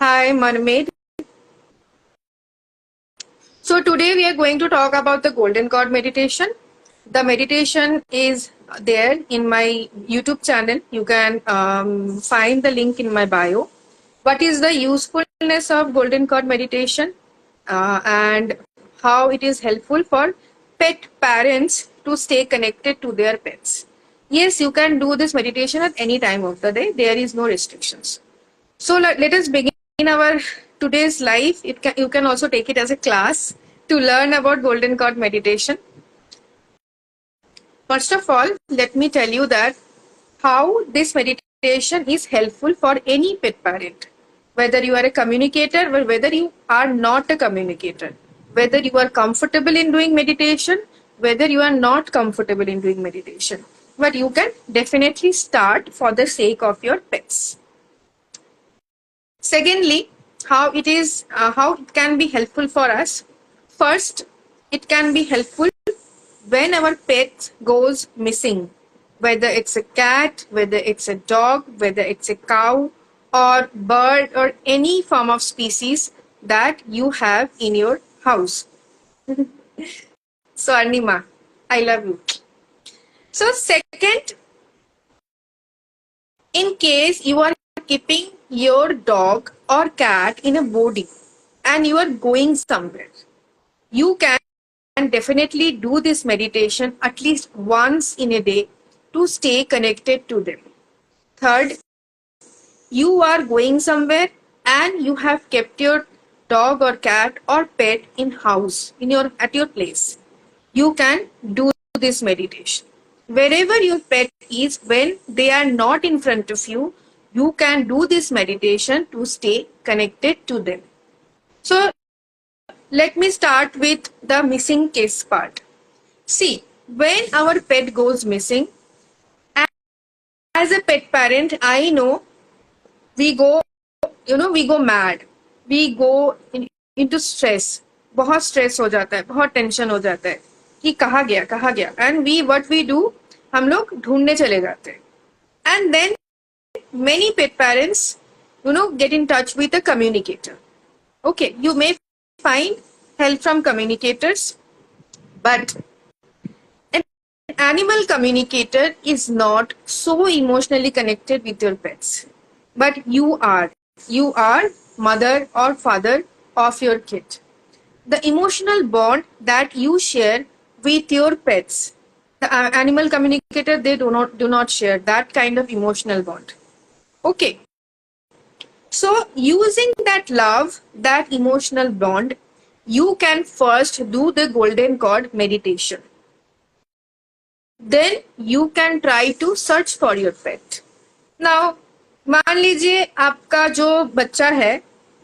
Hi, Mermaid. So, today we are going to talk about the Golden Cord meditation. The meditation is there in my YouTube channel. You can find the link in my bio. What is the usefulness of Golden Cord meditation and how it is helpful for pet parents to stay connected to their pets? Yes, you can do this meditation at any time of the day. There is no restrictions. So let us begin our today's life. You can also take it as a class to learn about Golden Cord meditation. First of all, let me tell you that how this meditation is helpful for any pet parent, whether you are a communicator or whether you are not a communicator, whether you are comfortable in doing meditation, whether you are not comfortable in doing meditation. But you can definitely start for the sake of your pets. Secondly, how it can be helpful for us. First, it can be helpful when our pet goes missing, whether it's a cat, whether it's a dog, whether it's a cow or bird or any form of species that you have in your house. So Arnima, I love you. So second, in case you are keeping your dog or cat in a boarding and you are going somewhere, you can definitely do this meditation at least once in a day to stay connected to them. Third, you are going somewhere and you have kept your dog or cat or pet in house in your at your place. You can do this meditation. Wherever your pet is, when they are not in front of you, you can do this meditation to stay connected to them. So let me start with the missing case part. See, when our pet goes missing, as a pet parent, I know we go, we go mad. We go into stress. बहुत stress हो जाता है, बहुत tension हो जाता है कि कहाँ गया and we what we do, हम लोग ढूंढने चले जाते हैं and then many pet parents get in touch with a communicator. Okay, you may find help from communicators, but an animal communicator is not so emotionally connected with your pets, but you are mother or father of your kid. The emotional bond that you share with your pets, the animal communicator, they do not share that kind of emotional bond. Okay, so using that love, that emotional bond, you can first do the Golden Cord meditation. Then you can try to search for your pet. Now, मान लीजिए आपका जो बच्चा है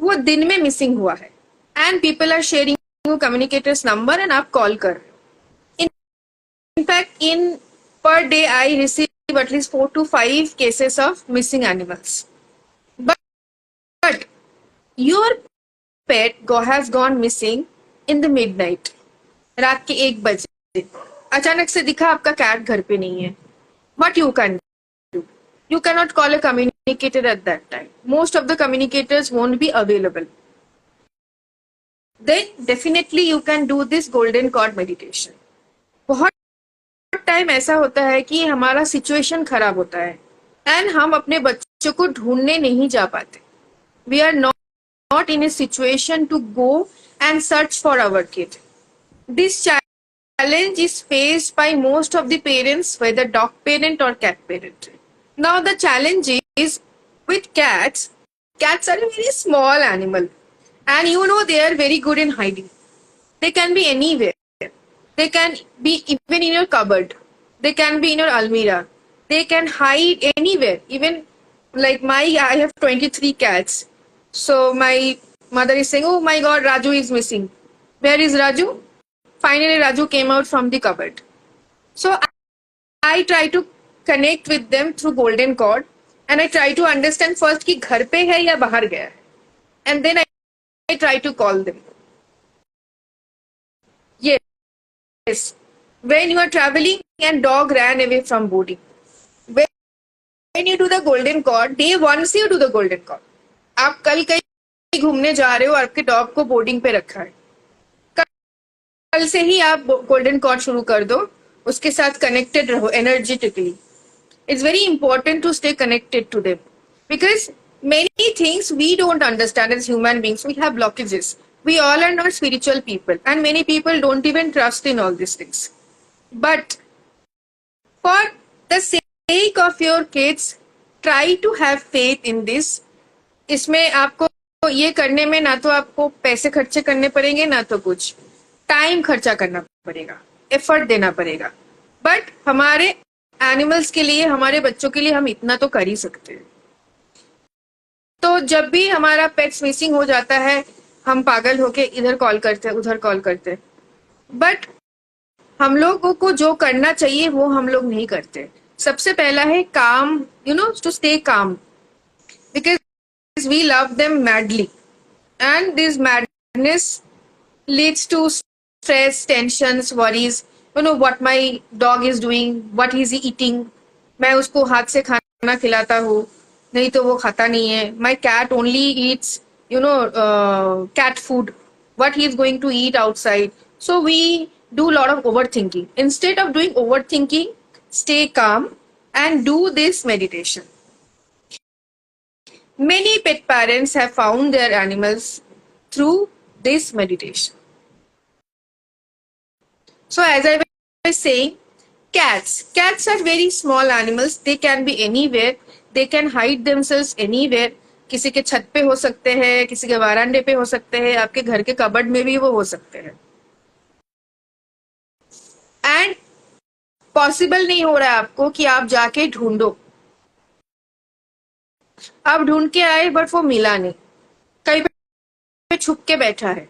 वो दिन में missing हुआ है and people are sharing communicators number and आप कॉल कर रहे हो. In fact, in per day I receive at least 4 to 5 cases of missing animals. But your pet has gone missing in the midnight. रात के 1 बजे अचानक से दिखा आपका कैट घर पे नहीं है. What you can do? You cannot call a communicator at that time. Most of the communicators won't be available. Then definitely you can do this Golden Cord meditation. बहुत टाइम ऐसा होता है कि हमारा सिचुएशन खराब होता है एंड हम अपने बच्चों को ढूंढने नहीं जा पाते. We are not in a situation to go and search for our kid. This challenge is faced by most of the parents, whether dog parent or cat parent. Now the challenge is with cats. Cats are a very small animal and they are very good in hiding. They can be anywhere. They can be even in your cupboard. They can be in your almirah. They can hide anywhere. Even like I have 23 cats. So my mother is saying, oh my God, Raju is missing. Where is Raju? Finally, Raju came out from the cupboard. So I try to connect with them through Golden Cord and I try to understand first कि घर पे है या बाहर गया है. And then I try to call them. Yes. When you are traveling and dog ran away from boarding. When you do the Golden Cord, day 1 से you do the Golden Cord. आप कल कहीं घूमने जा रहे हो, आपके डॉग को बोर्डिंग पे रखा है, कल से ही आप गोल्डन कॉर्ड शुरू कर दो, उसके साथ कनेक्टेड रहो energetically. It's very important to stay connected to them because many things we don't understand as human beings. We have blockages. We all are not spiritual people, and many people don't even trust in all these things. But for the sake of your kids, try to have faith in this. इसमें आपको ये करने में ना तो आपको पैसे खर्चे करने पड़ेंगे, ना तो कुछ टाइम खर्चा करना पड़ेगा, एफर्ट देना पड़ेगा. बट हमारे एनिमल्स के लिए, हमारे बच्चों के लिए हम इतना तो कर ही सकते हैं. तो जब भी हमारा पेट्स मिसिंग हो जाता है, हम पागल होके इधर कॉल करते हैं, उधर कॉल करते हैं. बट हम लोगों को जो करना चाहिए वो हम लोग नहीं करते. सबसे पहला है calm, to stay calm, because we love them madly and this madness leads to stress, tensions, worries. What my dog is doing, what is he eating. मैं उसको हाथ से खाना खिलाता हूँ, नहीं तो वो खाता नहीं है. My cat only eats, cat food. What he is going to eat outside. So we do a lot of overthinking. Instead of doing overthinking, stay calm and do this meditation. Many pet parents have found their animals through this meditation. So as I was saying, cats are very small animals. They can be anywhere. They can hide themselves anywhere. किसी के छत पे हो सकते हैं, किसी के वरांडे पे हो सकते हैं, आपके घर के कबर्ड में भी वो हो सकते हैं. एंड पॉसिबल नहीं हो रहा है आपको कि आप जाके ढूंढो. आप ढूंढ के आए बट वो मिला नहीं, कहीं पे छुप के बैठा है.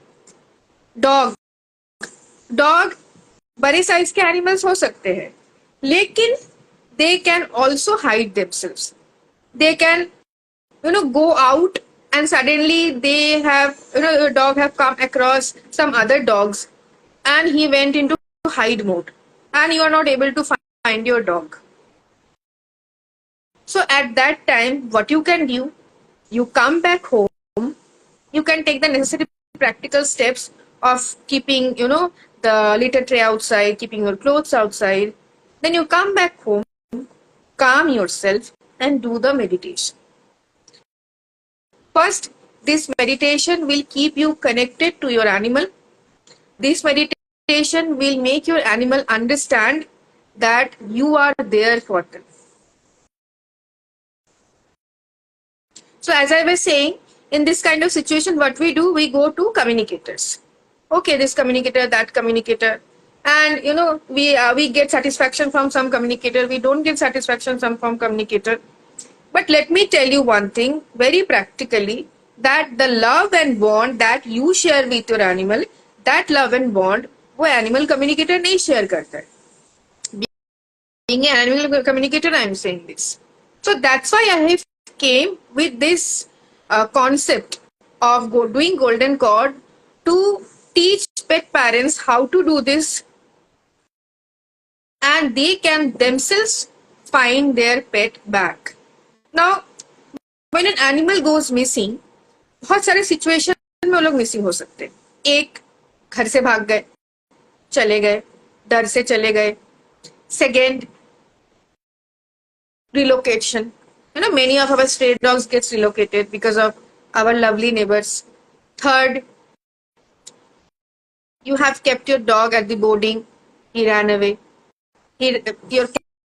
डॉग बड़े साइज के एनिमल्स हो सकते हैं, लेकिन they can also hide themselves. They can go out and suddenly they have, your dog have come across some other dogs and he went into hide mode and you are not able to find your dog. So at that time, what you can do, you come back home, you can take the necessary practical steps of keeping, the litter tray outside, keeping your clothes outside. Then you come back home, calm yourself and do the meditation. First, this meditation will keep you connected to your animal. This meditation will make your animal understand that you are there for them. So as I was saying, in this kind of situation, what we do, we go to communicators. Okay, this communicator, that communicator. And, we get satisfaction from some communicator. We don't get satisfaction from communicator. But let me tell you one thing, very practically, that the love and bond that you share with your animal, that love and bond, वो animal communicator नहीं share करता है. Being an animal communicator, I am saying this. So that's why I have came with this concept of doing golden cord to teach pet parents how to do this, and they can themselves find their pet back. Now, when an animal goes missing, बहुत सारे situation में वो लोग missing हो सकते हैं. एक, घर से भाग गए, चले गए, डर से चले गए. Second, relocation. Many of our stray dogs gets relocated because of our lovely neighbors. Third, you have kept your dog at the boarding, he ran away. Your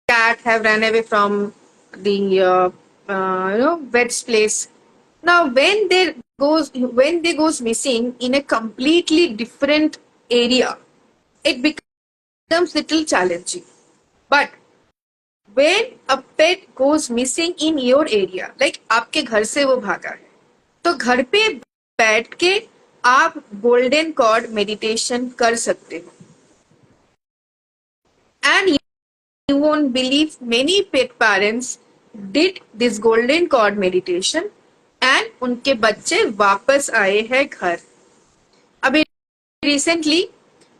cat have ran away from the vet's place. Now when they goes missing in a completely different area, it becomes little challenging. But when a pet goes missing in your area, like आपके घर से वो भागा है, तो घर पे बैठ के आप गोल्डन कॉर्ड मेडिटेशन कर सकते हो. And you won't believe, many pet parents did this golden cord meditation and उनके बच्चे वापस आए हैं घर. अभी रिसेंटली,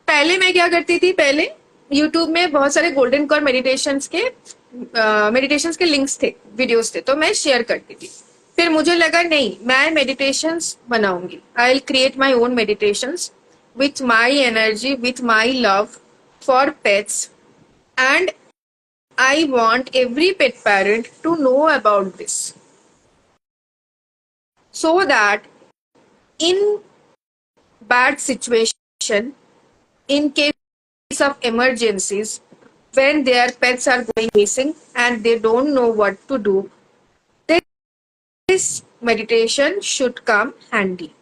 पहले मैं क्या करती थी, पहले YouTube में बहुत सारे गोल्डन कॉर्ड मेडिटेशंस के लिंक्स थे, वीडियोस थे, तो मैं शेयर करती थी. फिर मुझे लगा नहीं, मैं मेडिटेशंस बनाऊंगी. I will create my own meditations with my energy, with my love for pets, and I want every pet parent to know about this so that in bad situation, in case of emergencies, when their pets are going missing and they don't know what to do, this meditation should come handy.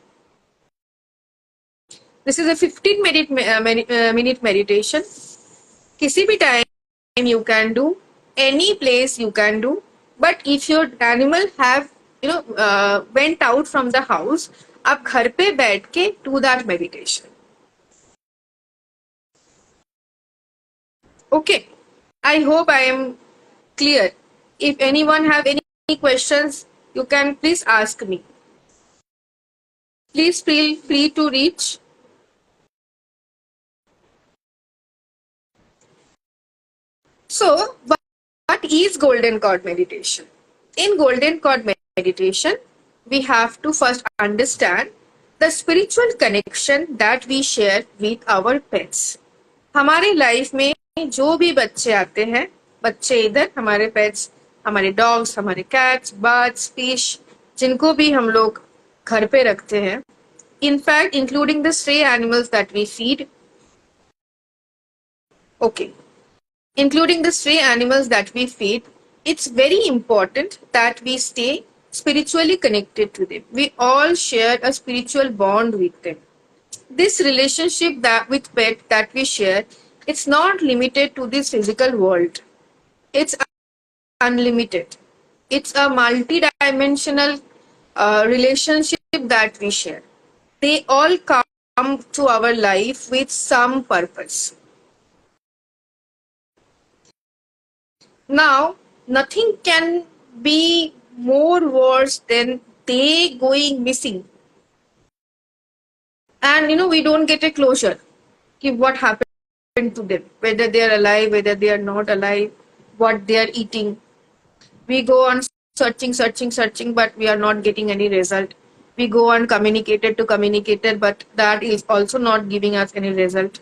This is a 15-minute meditation. किसी भी time you can do, any place you can do, but if your animal have went out from the house, आप घर पे बैठ के do that meditation. Okay, I hope I am clear. If anyone have any questions, you can please ask me. Please feel free to reach. So, what is golden cord meditation? In golden cord meditation, we have to first understand the spiritual connection that we share with our pets. हमारे life में जो भी बच्चे आते हैं, बच्चे इधर हमारे पेट्स, हमारे डॉग्स, हमारे कैट्स, बर्ड्स, फिश, जिनको भी हम लोग घर पे रखते हैं, in fact including the stray animals that we feed. Okay, including the stray animals that we feed, it's very important that we stay spiritually connected to them. We all share a spiritual bond with them. This relationship that with pet that we share, it's not limited to this physical world. It's unlimited. It's a multi-dimensional relationship that we share. They all come to our life with some purpose. Now, nothing can be more worse than they going missing. And we don't get a closure. What happened to them? Whether they are alive, whether they are not alive, what they are eating. We go on searching, but we are not getting any result. We go on communicator to communicator, but that is also not giving us any result.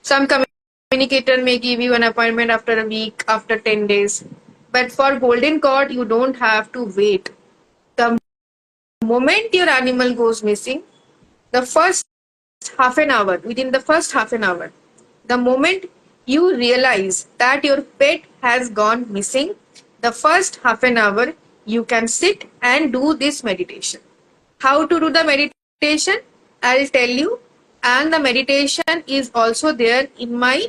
Some communicator may give you an appointment after a week, after 10 days. But for golden cord, you don't have to wait. The moment your animal goes missing, the first half an hour, within the first half an hour, the moment you realize that your pet has gone missing, the first half an hour, you can sit and do this meditation. How to do the meditation? I'll tell you. And the meditation is also there in my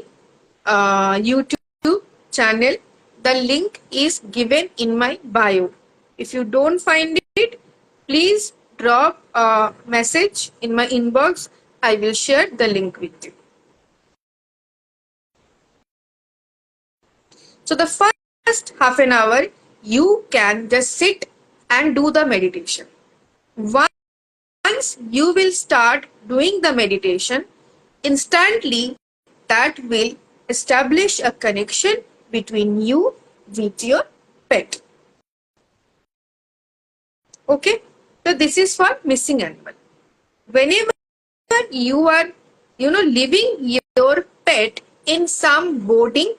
YouTube channel. The link is given in my bio. If you don't find it, please drop a message in my inbox. I will share the link with you. So the first half an hour, you can just sit and do the meditation. Once you will start doing the meditation, instantly that will establish a connection between you with your pet. Okay, so this is for missing animal. Whenever you are leaving your pet in some boarding,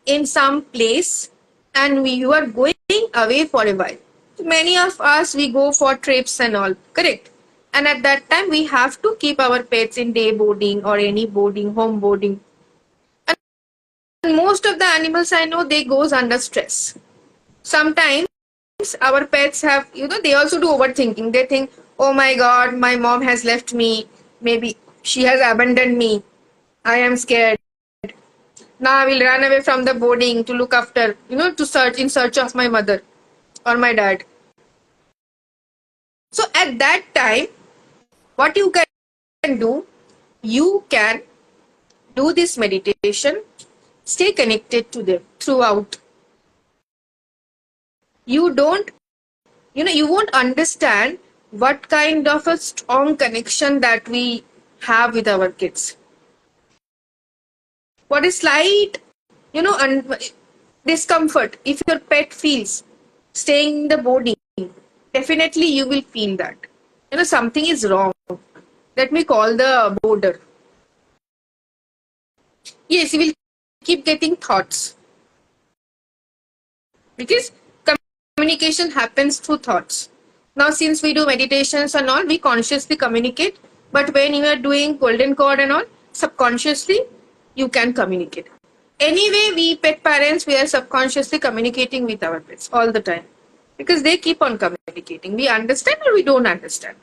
in some place, and you are going away for a while. Many of us, we go for trips and all, correct? And at that time, we have to keep our pets in day boarding or any boarding, home boarding. And most of the animals I know, they goes under stress. Sometimes our pets have, they also do overthinking. They think, oh my God, my mom has left me. Maybe she has abandoned me. I am scared. Now I will run away from the boarding to look after, to search in search of my mother or my dad. So at that time, what you can do, you can do this meditation, stay connected to them throughout. You won't understand what kind of a strong connection that we have with our kids. What is slight, discomfort if your pet feels staying in the boarding, definitely you will feel that. Something is wrong. Let me call the border. Yes, you will keep getting thoughts because communication happens through thoughts. Now, since we do meditations and all, we consciously communicate. But when you are doing golden cord and all, subconsciously, you can communicate. Anyway, we pet parents, we are subconsciously communicating with our pets all the time because they keep on communicating. We understand or we don't understand.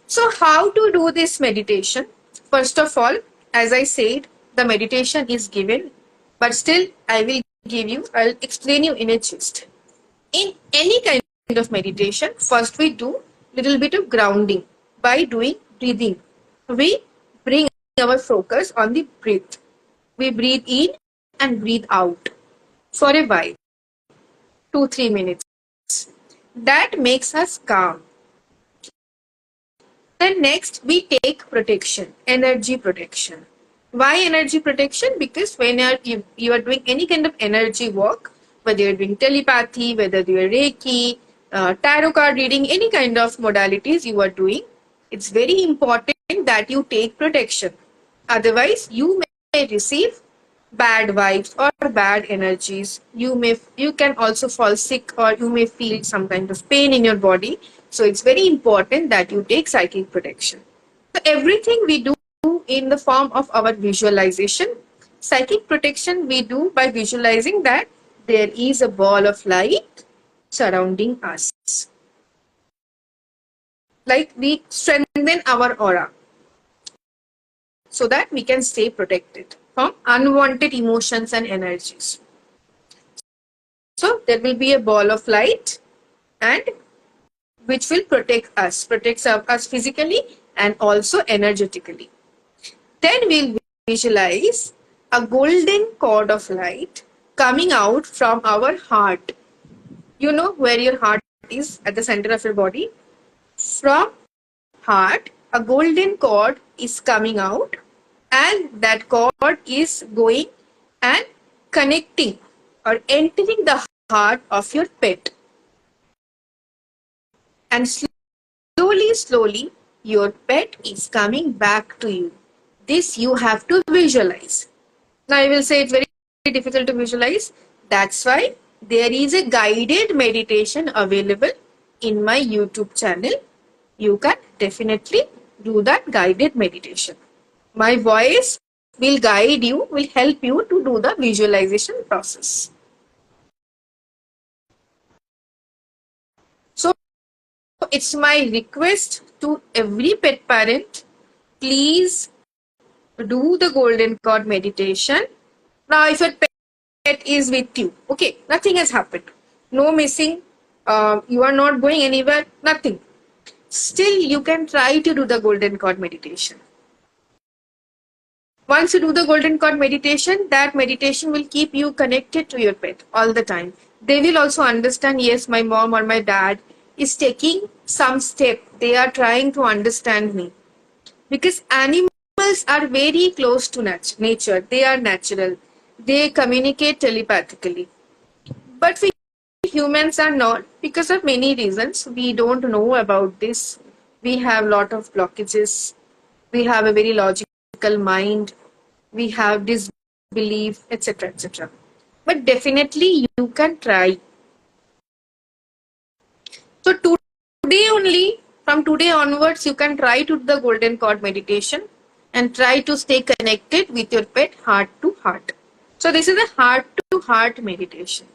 So, how to do this meditation? First of all, as I said, the meditation is given, but still, I'll explain you in a gist. In any kind of meditation, first we do little bit of grounding by doing breathing. We bring our focus on the breath. We breathe in and breathe out for a while, 2-3 minutes. That makes us calm. Then next we take protection, energy protection. Why energy protection? Because when you are doing any kind of energy work, whether you're doing telepathy, whether you're Reiki, tarot card reading, any kind of modalities you are doing, it's very important that you take protection. Otherwise, you may receive bad vibes or bad energies. You can also fall sick or you may feel some kind of pain in your body. So it's very important that you take psychic protection. So everything we do in the form of our visualization. Psychic protection we do by visualizing that there is a ball of light surrounding us. Like we strengthen our aura so that we can stay protected from unwanted emotions and energies. So there will be a ball of light and which will protects us physically and also energetically. Then we'll visualize a golden cord of light coming out from our heart. You know where your heart is at the center of your body? From heart, a golden cord is coming out and that cord is going and connecting or entering the heart of your pet. And slowly, your pet is coming back to you. This you have to visualize. Now, I will say it's very difficult to visualize. That's why there is a guided meditation available in my YouTube channel. You can definitely do that guided meditation. My voice will guide you, will help you to do the visualization process. So, it's my request to every pet parent, please do the golden cord meditation. Now, if your pet is with you, okay, nothing has happened, no missing, you are not going anywhere, nothing. Still, you can try to do the golden cord meditation. Once you do the golden cord meditation, that meditation will keep you connected to your pet all the time. They will also understand, yes, my mom or my dad is taking some step. They are trying to understand me. Because animals are very close to nature. They are natural. They communicate telepathically. But we humans are not because of many reasons. We don't know about this. We have lot of blockages. We have a very logical mind. We have disbelief, etc., etc. But definitely you can try. So from today onwards, you can try to do the golden cord meditation and try to stay connected with your pet heart to heart. So this is a heart to heart meditation.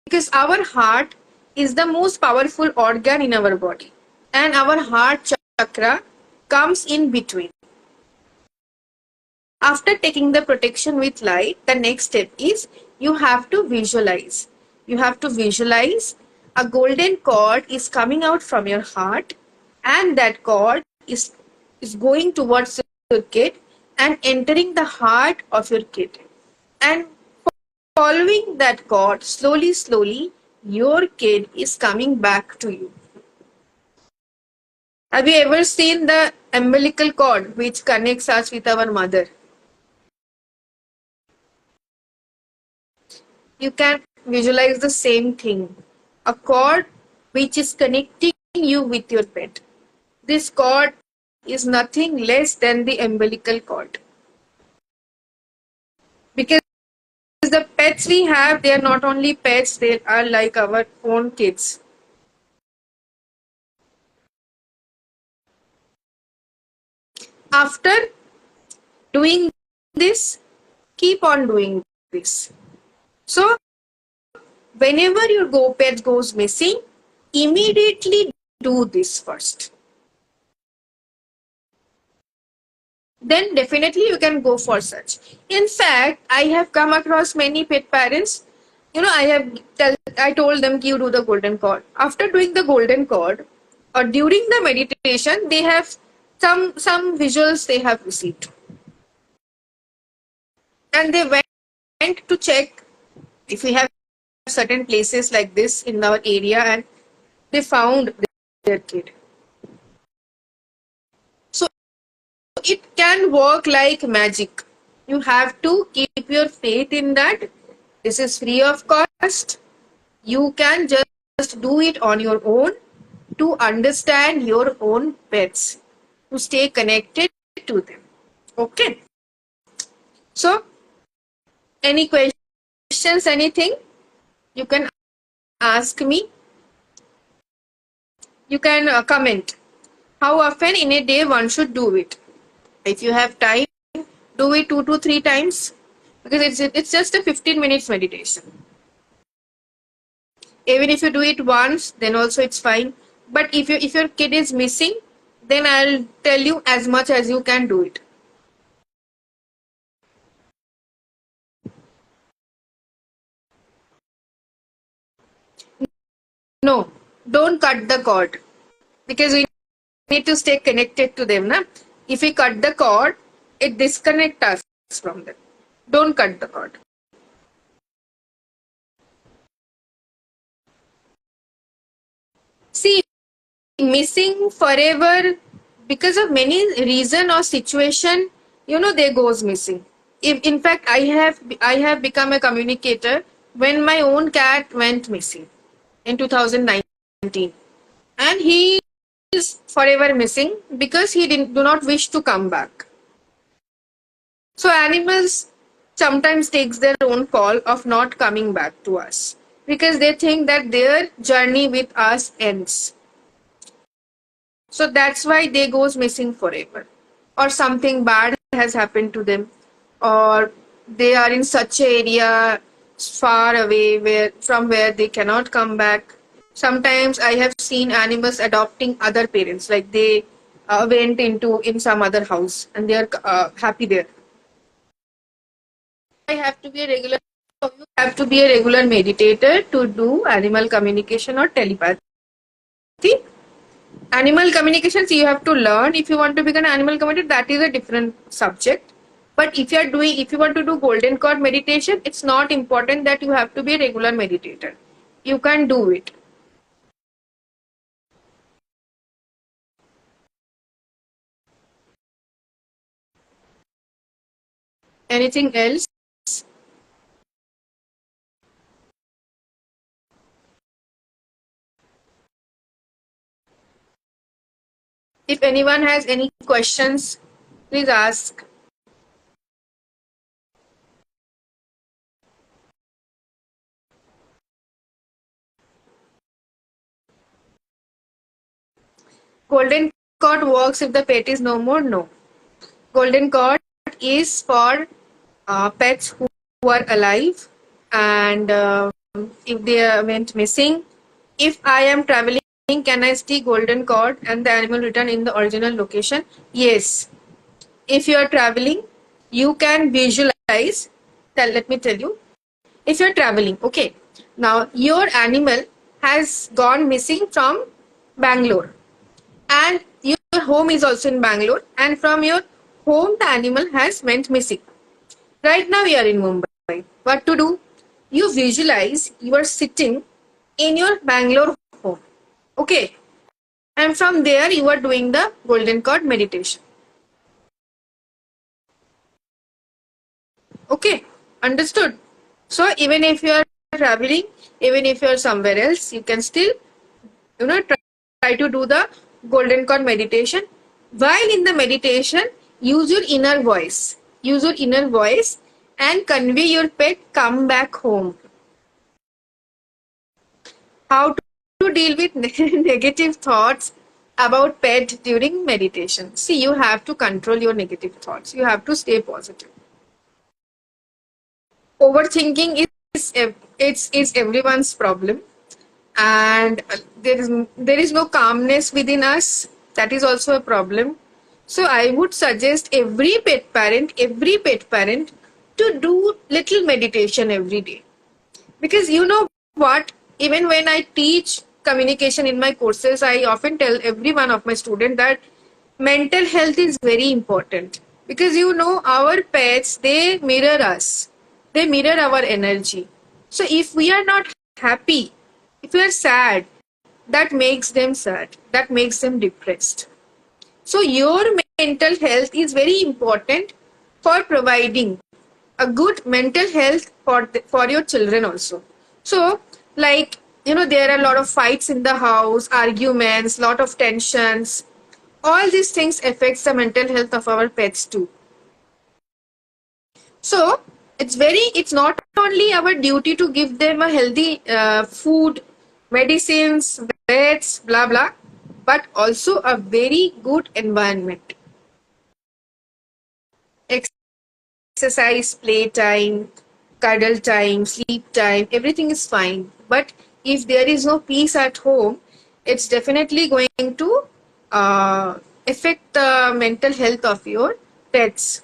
Because our heart is the most powerful organ in our body and our heart chakra comes in between. After taking the protection with light, the next step is you have to visualize. You have to visualize a golden cord is coming out from your heart and that cord is going towards your kid and entering the heart of your kid. And following that cord, slowly, your kid is coming back to you. Have you ever seen the umbilical cord which connects us with our mother? you can visualize the same thing. A cord which is connecting you with your pet. This cord is nothing less than the umbilical cord. Because the pets we have, they are not only pets, they are like our own kids. After doing this, keep on doing this. So, whenever your pet goes missing, immediately do this first. Then definitely you can go for such. In fact, I have come across many pet parents. I told them you do the golden cord. After doing the golden cord, or during the meditation, they have some visuals they have received, and they went to check if we have certain places like this in our area, and they found their kid. So it can work like magic. You have to keep your faith in that. This is free of cost. You can just do it on your own to understand your own pets, to stay connected to them. Okay. So, any questions, anything? You can ask me. You can comment. How often in a day one should do it? If you have time, do it 2 to 3 times, because it's just a 15 minutes meditation. Even if you do it once, then also it's fine. But if your kid is missing, then I'll tell you as much as you can do it. No, don't cut the cord, because we need to stay connected to them. Na? If we cut the cord, it disconnects us from them. Don't cut the cord. See, missing forever because of many reason or situation, they goes missing. In fact, I have become a communicator when my own cat went missing in 2019, and he is forever missing because he do not wish to come back. So animals sometimes takes their own call of not coming back to us because they think that their journey with us ends. So that's why they goes missing forever. Or something bad has happened to them, or they are in such an area far away where they cannot come back. Sometimes I have seen animals adopting other parents, like they went in some other house and they are happy there. I have to be a regular. You have to be a regular meditator to do animal communication or telepathy. Animal communications you have to learn. If you want to become an animal communicator, that is a different subject. But if you want to do golden cord meditation, it's not important that you have to be a regular meditator. You can do it. Anything else? If anyone has any questions, please ask. Golden cord works if the pet is no more? No. Golden cord is for pets who are alive, and if they went missing. If I am traveling, can I see golden cord and the animal return in the original location? Yes. If you are traveling, you can visualize. Let me tell you. If you are traveling, okay. Now your animal has gone missing from Bangalore, and your home is also in Bangalore, and from your home the animal has went missing. Right now you are in Mumbai. What to do? You visualize you are sitting in your Bangalore home. Okay. And from there you are doing the golden cord meditation. Okay. Understood? So even if you are traveling, even if you're somewhere else, you can still, try to do the golden cord meditation. While in the meditation, use your inner voice. Use your inner voice and convey your pet, come back home. How to deal with negative thoughts about pet during meditation? See, you have to control your negative thoughts. You have to stay positive. Overthinking is everyone's problem, and there is no calmness within us. That is also a problem. So I would suggest every pet parent to do little meditation every day. Because you know what, even when I teach communication in my courses, I often tell every one of my students that mental health is very important. Because our pets, they mirror us, they mirror our energy. So if we are not happy, if we are sad, that makes them sad, that makes them depressed. So your mental health is very important for providing a good mental health for your children also. So, like, there are a lot of fights in the house, arguments, lot of tensions. All these things affects the mental health of our pets too. So it's not only our duty to give them a healthy food, medicines, beds, blah blah, but also a very good environment. Exercise, playtime, cuddle time, sleep time, everything is fine. But if there is no peace at home, it's definitely going to affect the mental health of your pets.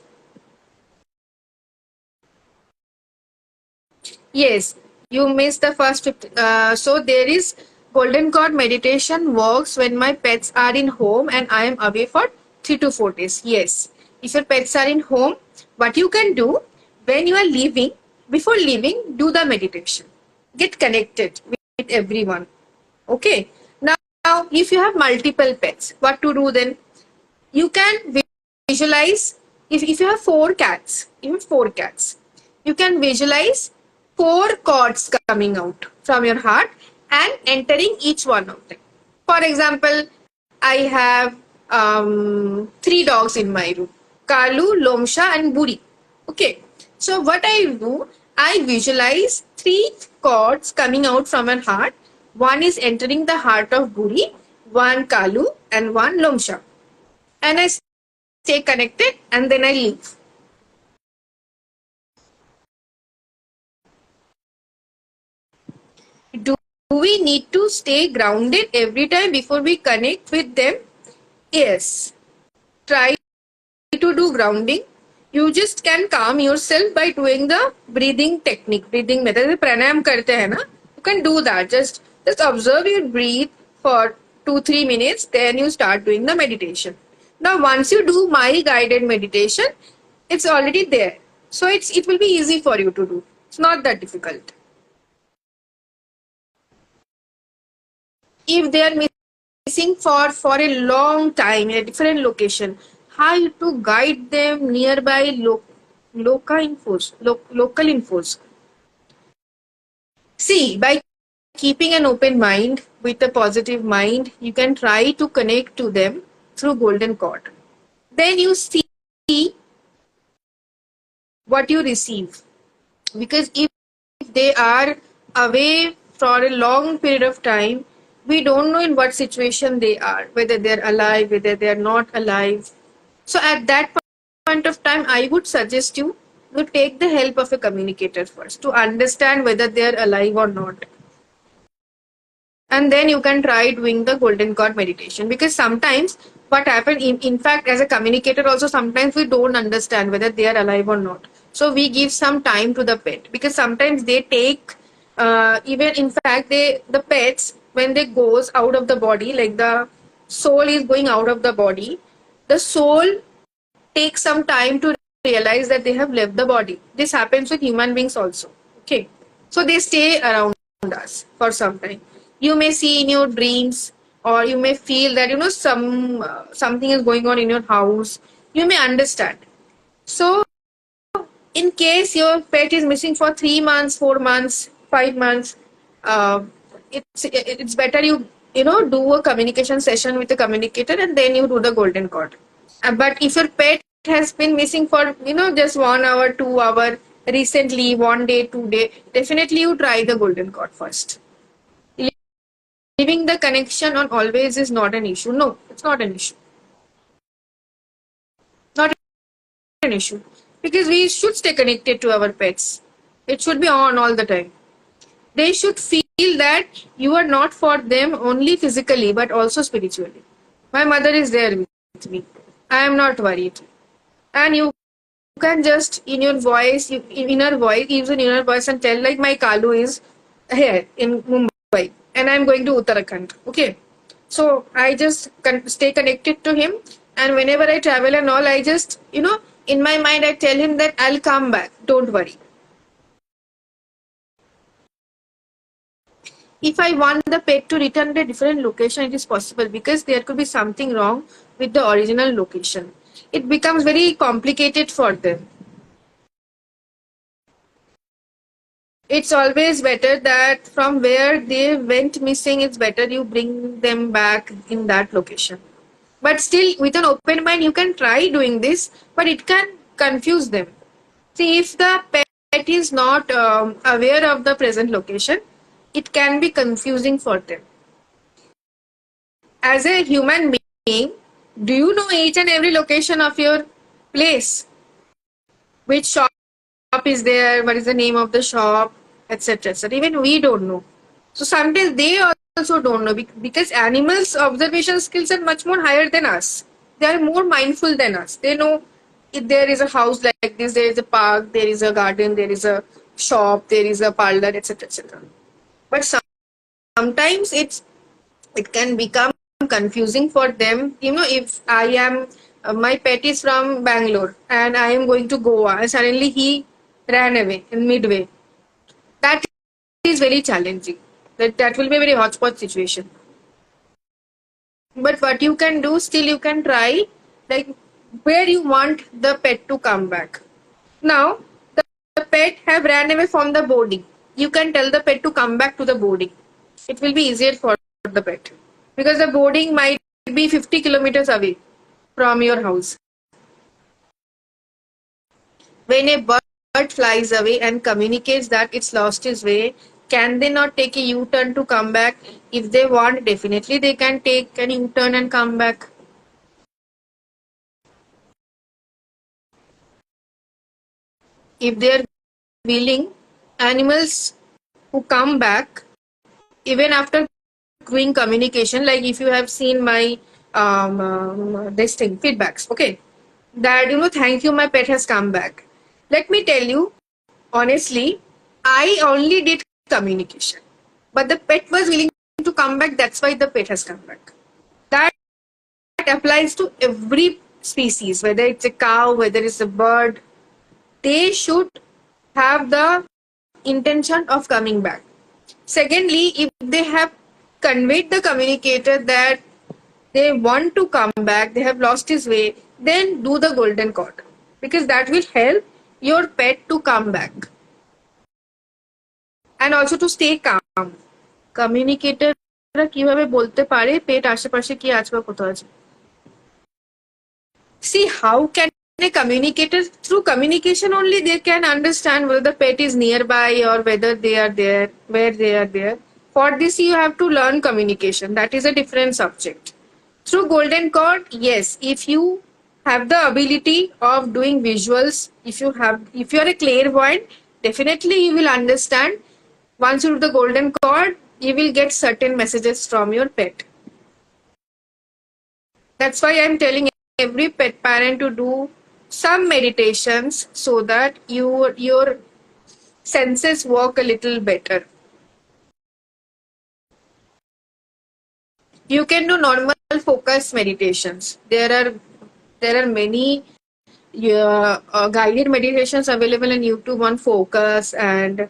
Yes, you missed the first. So there is golden cord meditation works when my pets are in home and I am away for 3 to 4 days. Yes, if your pets are in home, what you can do when you are leaving, before leaving, do the meditation. Get connected with everyone. Okay. Now, if you have multiple pets, what to do then? You can visualize, if you have four cats, you can visualize four cords coming out from your heart and entering each one of them. For example, I have three dogs in my room: Kalu, Lomsha, and Buri. Okay, so what I do, I visualize three cords coming out from her heart. One is entering the heart of Buri, one Kalu, and one Lomsha. And I stay connected and then I leave. Do we need to stay grounded every time before we connect with them? Yes. Try to do grounding. You just can calm yourself by doing the breathing technique, breathing method. Pranayam karte hai na? You can do that. Just observe your breathe for 2-3 minutes. Then you start doing the meditation. Now, once you do my guided meditation, it's already there. So it will be easy for you to do. It's not that difficult. If they are missing for a long time in a different location, how to guide them nearby local infos. See, by keeping an open mind with a positive mind, you can try to connect to them through golden cord. Then you see what you receive. Because if they are away for a long period of time, we don't know in what situation they are, whether they're alive, whether they're not alive. So at that point of time, I would suggest you to take the help of a communicator first to understand whether they're alive or not. And then you can try doing the golden cord meditation, because sometimes what happens, in fact, as a communicator also, sometimes we don't understand whether they are alive or not. So we give some time to the pet, because sometimes they take even, in fact, the pets, when they goes out of the body, like the soul is going out of the body, the soul takes some time to realize that they have left the body. This happens with human beings also. Okay, so they stay around us for some time. You may see in your dreams, or you may feel that something is going on in your house. You may understand. So in case your pet is missing for 3 months, 4 months, 5 months, uh, it's better you do a communication session with a communicator and then you do the golden cord. But if your pet has been missing for just 1 hour, 2 hour, recently 1 day, 2 day, definitely you try the golden cord first. Leaving the connection on always is not an issue. No, it's not an issue. Not an issue. Because we should stay connected to our pets. It should be on all the time. They should feel that you are not for them only physically but also spiritually. My mother is there with me. I am not worried. And you can just in your voice, inner voice, use an inner voice and tell like my Kalu is here in Mumbai and I'm going to Uttarakhand. Okay. So I just stay connected to him, and whenever I travel and all, I just, in my mind, I tell him that I'll come back. Don't worry. If I want the pet to return to a different location, it is possible because there could be something wrong with the original location. It becomes very complicated for them. It's always better that from where they went missing, it's better you bring them back in that location. But still, with an open mind, you can try doing this, but it can confuse them. See, if the pet is not aware of the present location, it can be confusing for them. As a human being, do you know each and every location of your place? Which shop is there? What is the name of the shop? Etc. etc. Even we don't know. So sometimes they also don't know because animals' observation skills are much more higher than us. They are more mindful than us. They know if there is a house like this, there is a park, there is a garden, there is a shop, there is a parlor, etc. etc. But sometimes it can become confusing for them. If I am my pet is from Bangalore and I am going to Goa and suddenly he ran away in midway. That is very challenging. That will be a very hotspot situation. But what you can do, still you can try, like where you want the pet to come back. Now, the pet have ran away from the boarding. You can tell the pet to come back to the boarding. It will be easier for the pet because the boarding might be 50 kilometers away from your house. When a bird flies away and communicates that it's lost its way, can they not take a U-turn to come back? If they want, definitely they can take an U-turn and come back. If they are willing, animals who come back, even after doing communication, like if you have seen my this thing, feedbacks, okay, that, thank you, my pet has come back. Let me tell you, honestly, I only did communication. But the pet was willing to come back, that's why the pet has come back. That applies to every species, whether it's a cow, whether it's a bird. They should have the intention of coming back. Secondly, if they have conveyed the communicator that they want to come back, they have lost his way, then do the golden cord. Because that will help your pet to come back. And also to stay calm. Communicator কিভাবে বলতে পারে পেট আশেপাশে কি আছে বা কোথাও আছে? See, how can a communicator, through communication only they can understand whether the pet is nearby or whether they are there, where they are there. For this you have to learn communication. That is a different subject. Through golden cord, yes, if you have the ability of doing visuals, if you are a clairvoyant, definitely you will understand. Once you do the golden cord, you will get certain messages from your pet. That's why I'm telling every pet parent to do some meditations so that your senses work a little better. You can do normal focus meditations. There are many guided meditations available on YouTube on focus and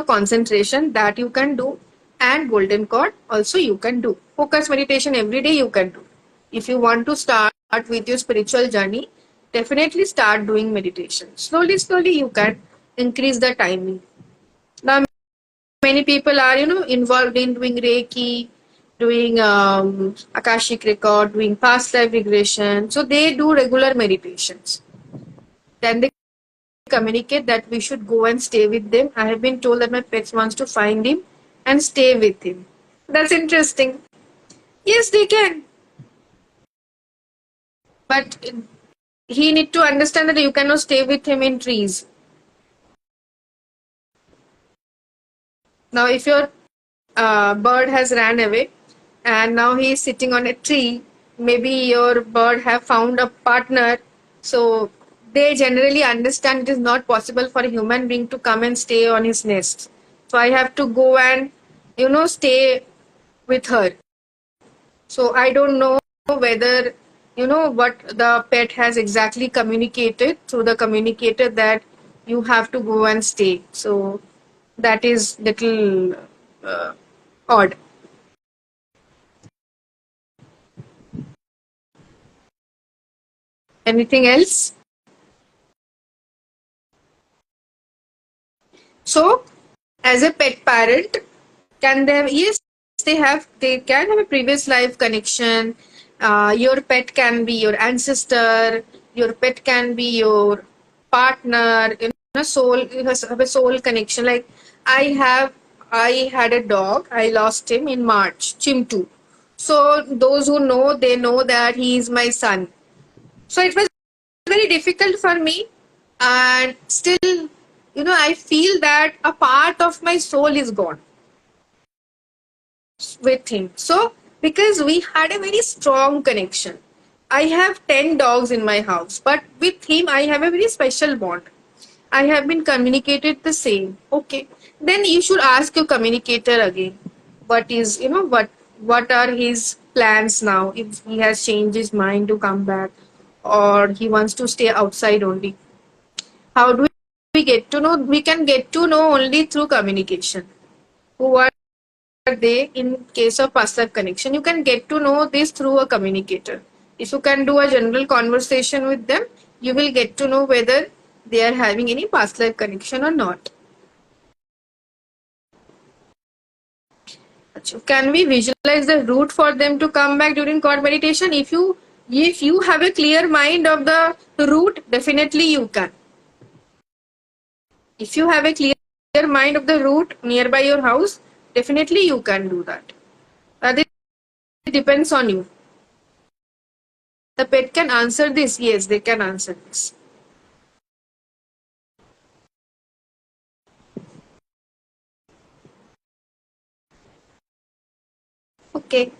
concentration that you can do, and golden cord also you can do. Focus meditation every day you can do. If you want to start with your spiritual journey, definitely start doing meditation. Slowly you can increase the timing. Now many people are, involved in doing Reiki, doing Akashic record, doing past life regression. So they do regular meditations. Then they communicate that we should go and stay with them. I have been told that my pets wants to find him and stay with him. That's interesting. Yes, they can. But he need to understand that you cannot stay with him in trees. Now, if your bird has ran away and now he is sitting on a tree, maybe your bird have found a partner. So they generally understand it is not possible for a human being to come and stay on his nest. So I have to go and, stay with her. So I don't know whether, what the pet has exactly communicated through the communicator that you have to go and stay. So that is little odd. Anything else? So, as a pet parent, can they have, yes, they can have a previous life connection. Your pet can be your ancestor, your pet can be your partner, soul, you have a soul connection. Like I had a dog, I lost him in March, Chimtu. So those who know, they know that he is my son. So it was very difficult for me, and still, I feel that a part of my soul is gone with him. So because we had a very strong connection. I have 10 dogs in my house, but with him I have a very special bond. I have been communicated the same. Okay, then you should ask your communicator again, what is, what are his plans now, if he has changed his mind to come back or he wants to stay outside only. How do we get to know? We can get to know only through communication. Who are they in case of past life connection? You can get to know this through a communicator. If you can do a general conversation with them, you will get to know whether they are having any past life connection or not. Can we visualize the route for them to come back during God meditation? If you have a clear mind of the route, definitely you can. If you have a clear mind of the route nearby your house, definitely you can do that. It depends on you. The pet can answer this. Yes, they can answer this. Okay.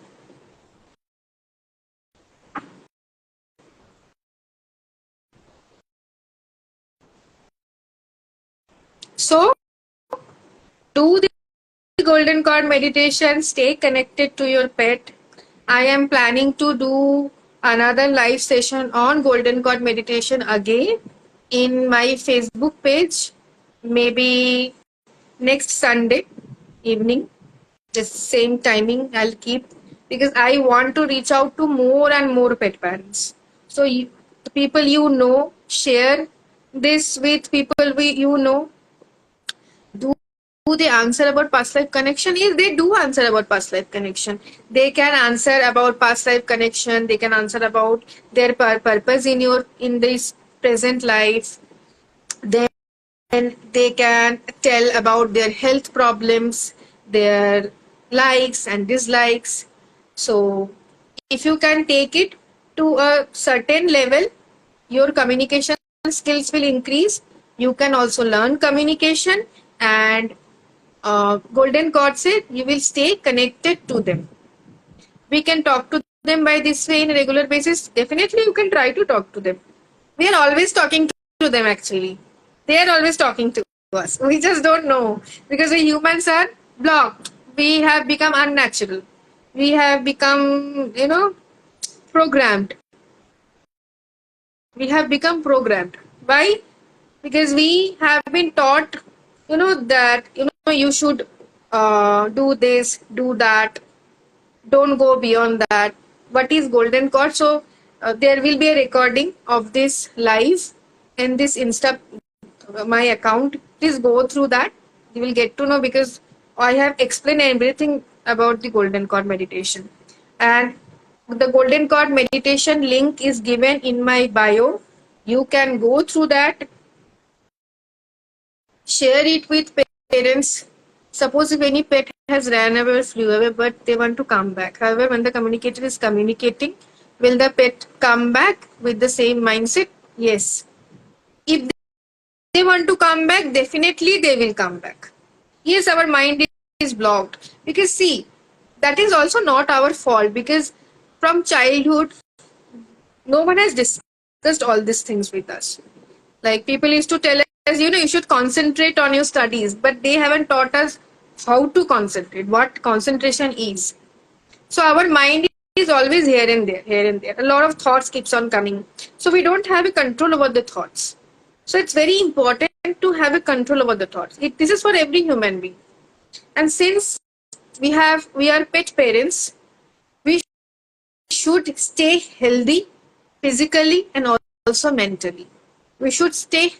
So, do the golden cord meditation, stay connected to your pet. I am planning to do another live session on golden cord meditation again in my Facebook page, maybe next Sunday evening. The same timing I'll keep, because I want to reach out to more and more pet parents. So the people share this with people do they answer about past life connection? Yes, they do answer about past life connection. They can answer about past life connection. They can answer about their purpose in this present life. Then they can tell about their health problems, their likes and dislikes. So if you can take it to a certain level, your communication skills will increase. You can also learn communication, and golden cord said you will stay connected to them. We can talk to them by this way in a regular basis. Definitely you can try to talk to them. We are always talking to them actually. They are always talking to us. We just don't know, because we humans are blocked. We have become unnatural. We have become, programmed. We have become programmed. Why? Because we have been taught, that, you should do this, do that, don't go beyond that. What is golden cord? So there will be a recording of this live in this Insta my account. Please go through that. You will get to know, because I have explained everything about the golden cord meditation. And the golden cord meditation link is given in my bio. You can go through that, share it with parents. Suppose if any pet has ran away or flew away, but they want to come back. However, when the communicator is communicating, will the pet come back with the same mindset? Yes. If they want to come back, definitely they will come back. Yes, our mind is blocked. Because see, that is also not our fault, because from childhood, no one has discussed all these things with us. Like people used to tell us, you should concentrate on your studies, but they haven't taught us how to concentrate, what concentration is. So our mind is always here and there, here and there. A lot of thoughts keeps on coming. So we don't have a control over the thoughts. So it's very important to have a control over the thoughts. This is for every human being. And since we are pet parents, we should stay healthy physically and also mentally. We should stay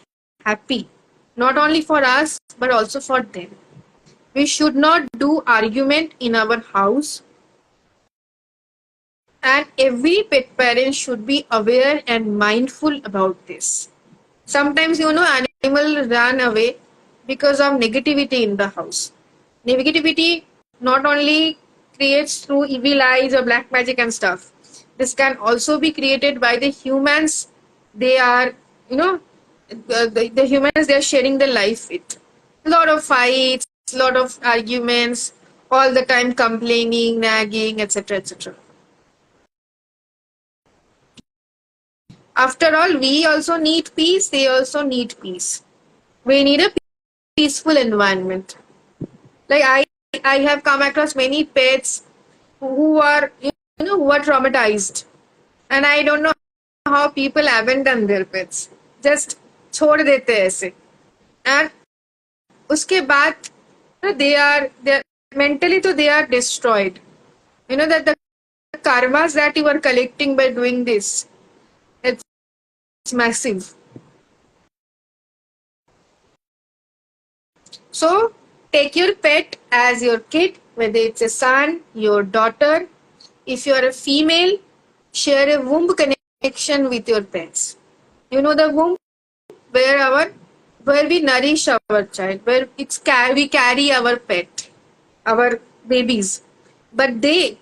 happy, not only for us, but also for them. We should not do argument in our house. And every pet parent should be aware and mindful about this. Sometimes, animal run away because of negativity in the house. Negativity not only creates through evil eyes or black magic and stuff. This can also be created by the humans. They are, the humans they are sharing their life with. A lot of fights, a lot of arguments, all the time complaining, nagging, etc., etc. After all, we also need peace. They also need peace. We need a peaceful environment. Like I have come across many pets who are who are traumatized, and I don't know how people abandon their pets. Just छोड़ देते हैं ऐसे, and उसके बाद they are mentally तो they are destroyed. You know that the karmas that you are collecting by doing this, it's massive. So take your pet as your kid, whether it's a son, your daughter. If you are a female, share a womb connection with your pets. You know the womb where we nourish our child, where we carry our pet, our babies. But they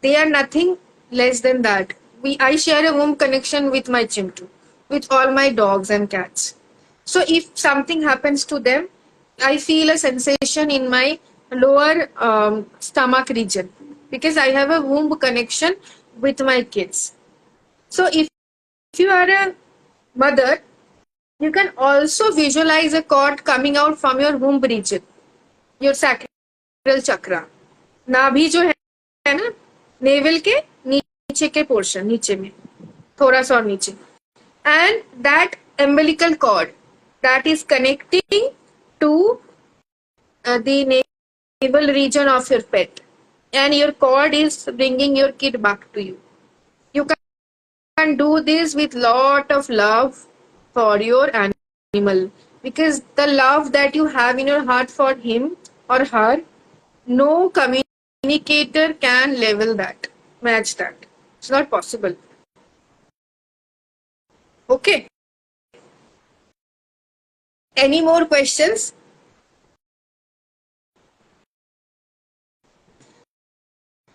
are nothing less than that. I share a womb connection with my chimtu, with all my dogs and cats. So if something happens to them, I feel a sensation in my lower stomach region, because I have a womb connection with my kids. So if you are a mother, you can also visualize a cord coming out from your womb region, your sacral chakra. नाभि जो है ना, naval के नीचे के portion, नीचे में थोड़ा सा और नीचे, and that umbilical cord that is connecting to the navel region of your pet, and your cord is bringing your kid back to you. You can do this with lot of love for your animal, because the love that you have in your heart for him or her, no communicator can level that, match that. It's not possible. Okay. Any more questions?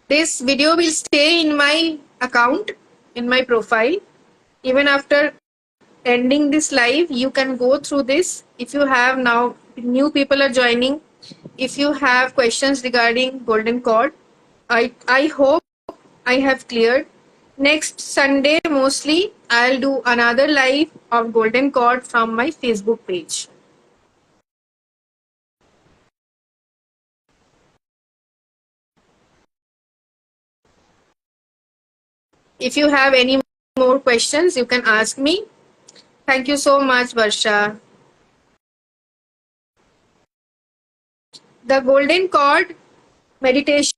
This video will stay in my account, in my profile. Even after ending this live, you can go through this. If you have now, new people are joining. If you have questions regarding golden cord, I hope I have cleared. Next Sunday, mostly, I'll do another live of golden cord from my Facebook page. If you have any more questions, you can ask me. Thank you so much, Varsha. The golden cord meditation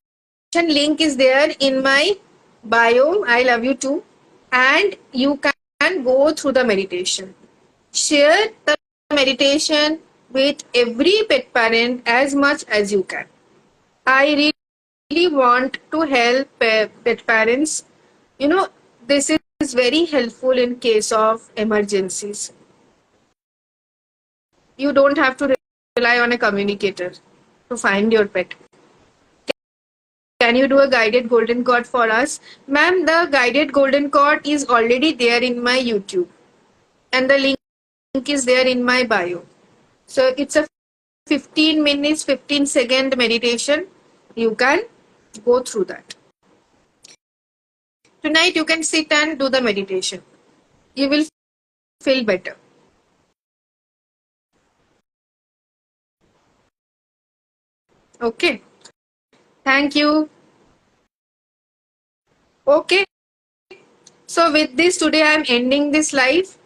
link is there in my bio. I love you too. And you can go through the meditation. Share the meditation with every pet parent as much as you can. I really want to help pet parents. You know, this is very helpful in case of emergencies. You don't have to rely on a communicator to find your pet. Can you do a guided golden cord for us? Ma'am, the guided golden cord is already there in my YouTube, and the link is there in my bio. So it's a 15 minutes, 15-second meditation. You can go through that. Tonight you can sit and do the meditation. You will feel better. Okay. Thank you. Okay. So with this, today I am ending this live.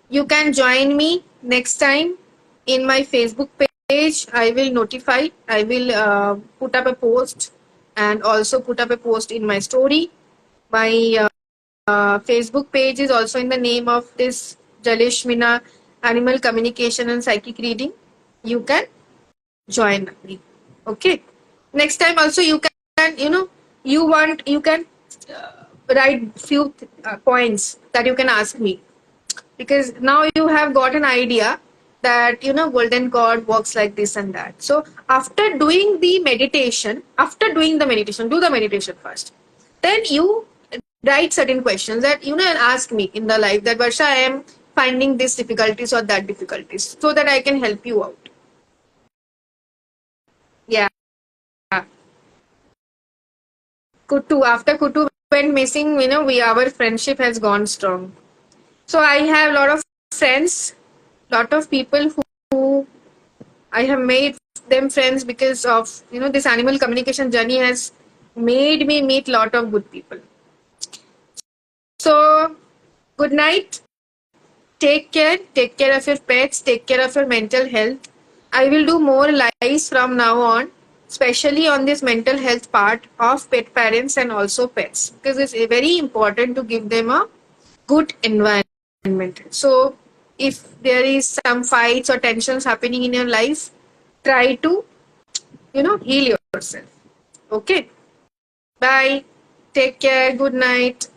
You can join me next time in my Facebook page. I will notify. I will put up a post and also put up a post in my story. My Facebook page is also in the name of this Jalesh Mina Animal Communication and Psychic Reading. You can join me. Okay. Next time also you can, you can write few points that you can ask me, because now you have got an idea that golden cord works like this and that. So after doing the meditation, do the meditation first, then you write certain questions that and ask me in the life that Varsha, I am finding this difficulties or that difficulties, so that I can help you out. Yeah. Kutu, after Kutu went missing, our friendship has gone strong. So I have a lot of friends, lot of people who I have made them friends because of this animal communication journey has made me meet lot of good people. So good night. Take care. Take care of your pets. Take care of your mental health. I will do more lives from now on, especially on this mental health part of pet parents and also pets, because it's very important to give them a good environment. So if there is some fights or tensions happening in your life, try to heal yourself. Okay. Bye. Take care. Good night.